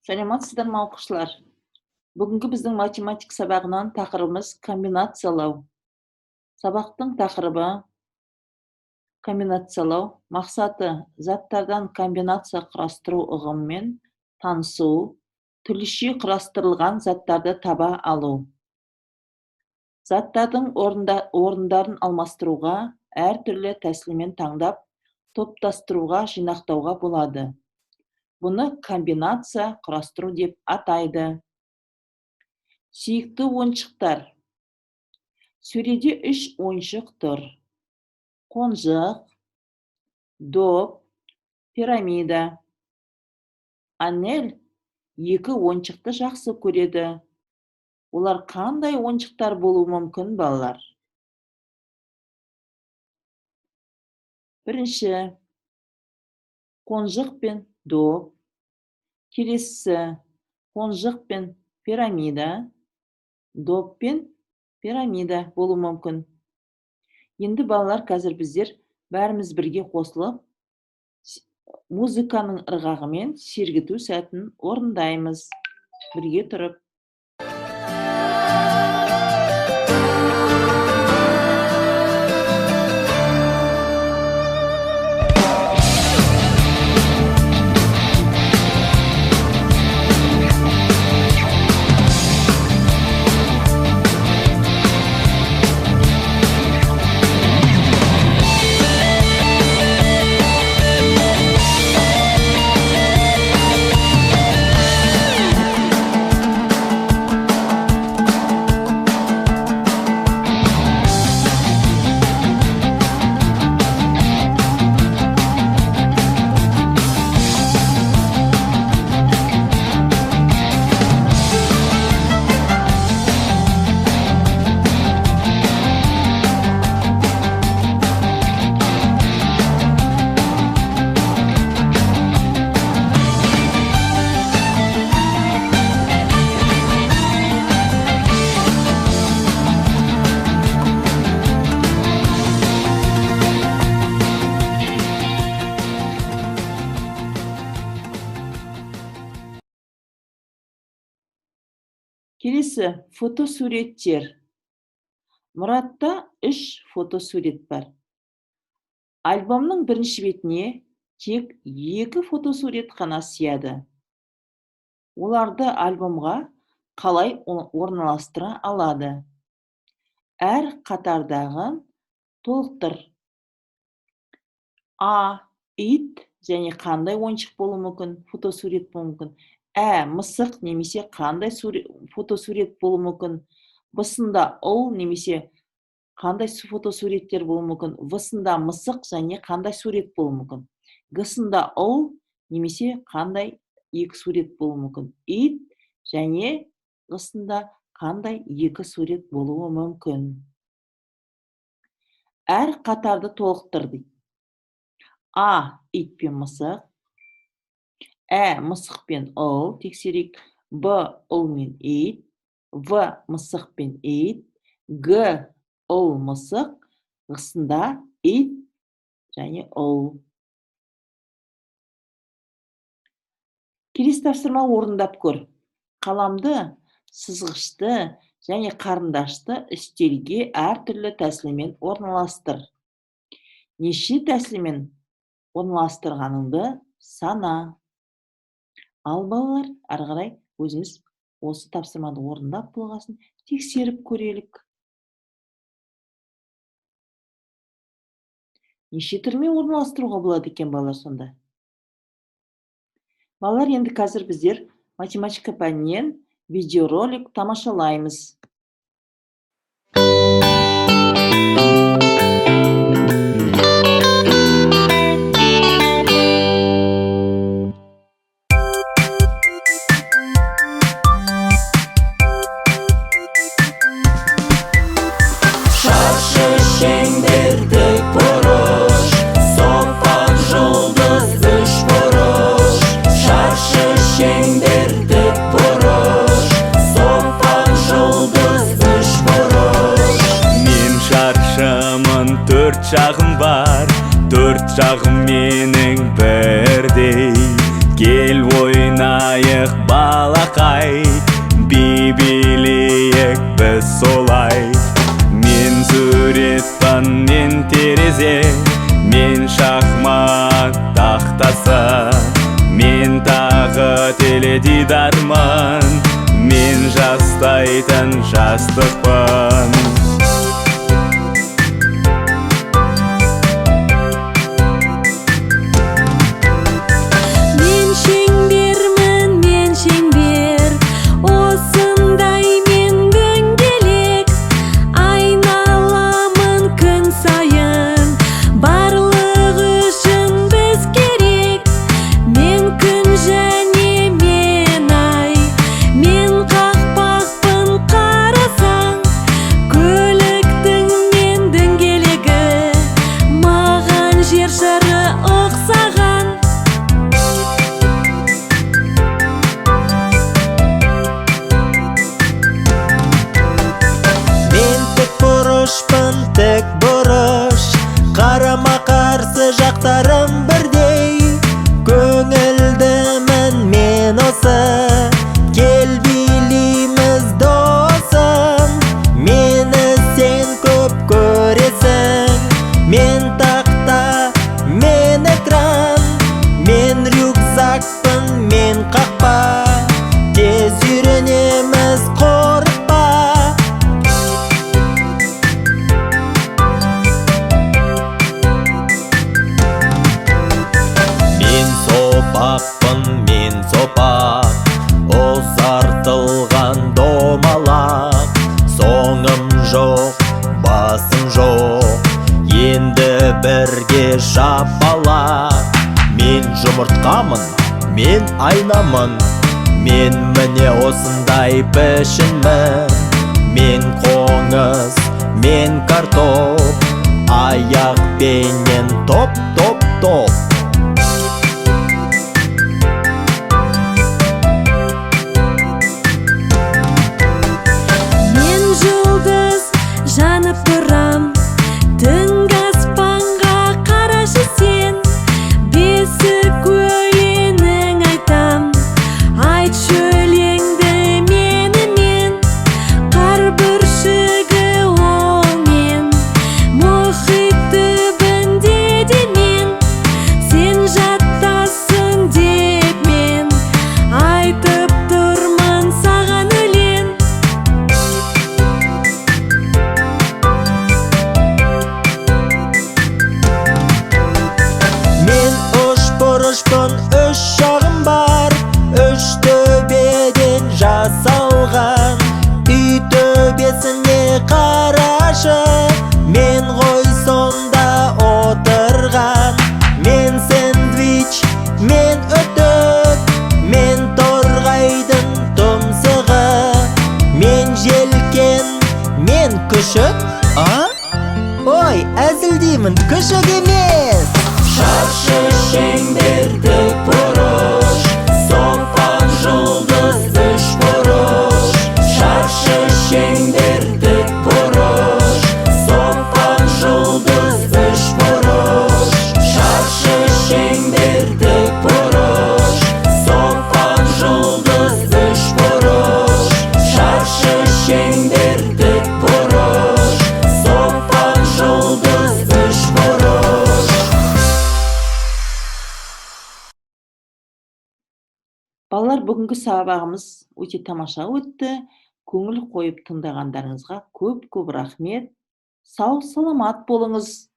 Саламатсыздар ма оқушылар? Бүгінгі біздің математика сабағынан тақырыбымыз комбинациялау. Сабақтың тақырыбы комбинациялау, мақсаты заттардан комбинация құрастыру ұғымымен танысу, түрліше құрастырылған заттарды таба алу. Заттардың орындарын алмастыруға әртүрлі тәсілмен таңдап, топтастыруға, жинақтауға болады. Бұны комбинация құрастыру деп атайды. Сүйікті ойыншықтар. Сөреде 3 ойыншық тұр. Қонжық, доп, пирамида. Аннель 2 ойыншықты жақсы көреді. Олар қандай ойыншықтар болуы мүмкін, балалар? Бірінші, қонжық пен доп. Келесі, қонжық пен пирамида. Доп пен пирамида болуы мүмкін. Енді балалар, қазір біздер бәріміз бірге қосылып, музыканың ырғағымен сергіту сәтін орындаймыз. Бірге тұрып. Келесі, фотосуреттер. Мұратта 3 фотосурет бар. Альбомның бірінші бетіне тек 2 фотосурет қана сыяды. Оларды альбомға қалай орналастыра алады? Әр қатардағын толықтыр. А. Ит және қандай ойыншық болуы мүмкін, фотосурет болуы мүмкін. Мысық немесе қандай фотосурет болуы мүмкін. Б-сында ұл немесе қандай фотосуреттер болуы мүмкін. В-сында мысық және қандай сурет болуы мүмкін. Г-сында ұл немесе қандай 2 сурет болуы мүмкін. Ит және Ғ-сында қандай 2 сурет болуы мүмкін. Әр қатарды толықтыр дейді. А. Ит пен мысық. Мысық пен ұл тексерейік. Б. Ұл мен ит. В. Мысық пен ит. Г. Ұл мысық. Ғ-сында ит және ұл. Келесі тапсырма орындап көр. Қаламды, сызғышты және қарындашты үстелге әртүрлі тәсілмен орналастыр. Неше тәсілмен орналастырғаныңды сана. Ал балалар, ары қарай өзіміз осы тапсырманы орындап болғасын тексеріп көрелік. Неше түрмен орналастыруға болады екен балалар сонда? Балалар, енді қазір біздер математика пәнінен видеоролик тамашалаймыз. Жағым бар, 4 жағым менің бірдей. Кел ойнайық стенде, мен шахмат тақтасы, мен тағы теледидармын, мен жастайтын жастықпын. Мен шеңбер, осындай мен дөңгелек, айналамын күн сайын, барлық үшін біз керек. Мен күн және мен ай, мен қақпақпын қарасаң, көліктің мен дөңгелегі, маған жер шары ұқсаған. Тік бұрыш, қарама-қарсы жақтарым бірдей. Көңілдімін мен осы, кел билейміз досым. Мені сен көп көресің, мен тақта, мен экран, мен рюкзакпын, мен қақпа, тез үйренеміз қорықпа. Мен сопақ, ұзартылған домалақ, соңым жоқ, басым жоқ, енді бірге шапалақ. Мен жұмыртқамын, мен айнамын, мен міне осындай пішінмін. Мен қоңыз, мен картоп, аяқпенен топ, топ, топ. Жанып тұрам, түнгі аспанға қарашы сен, бесік өлеңің айтам, айтшы өлеңді менімен. Қар бүршігі оңмен, мұхит түбінде де мен, сен жаттасын деп мен, айтып тұрмын саған өлең. Үш жағым бар, үш төбеден жасалған. Үй төбесіне қарашы, мен ғой сонда отырған. Мен сэндвич, мен өтік, мен торғайдың тұмсығы, мен желкен, мен күшік. Ой, әзілдеймін, күшік емес. Шаршы, шеңбер, тік бұрыш, соқпақ жұлдыз, үш бұрыш. Шаршы, шеңбер, тік бұрыш, соқпақ жұлдыз, үш бұрыш. Шаршы, шеңбер, тік бұрыш, соқпақ жұлдыз, үш бұрыш. Шаршы, шеңбер, тік бұрыш, соқпақ жұлдыз, үш бұрыш. Балалар, бүгінгі сабағымыз өте тамаша өтті. Көңіл қойып тыңдағандарыңызға көп-көп рахмет. Сау, саламат болыңыз.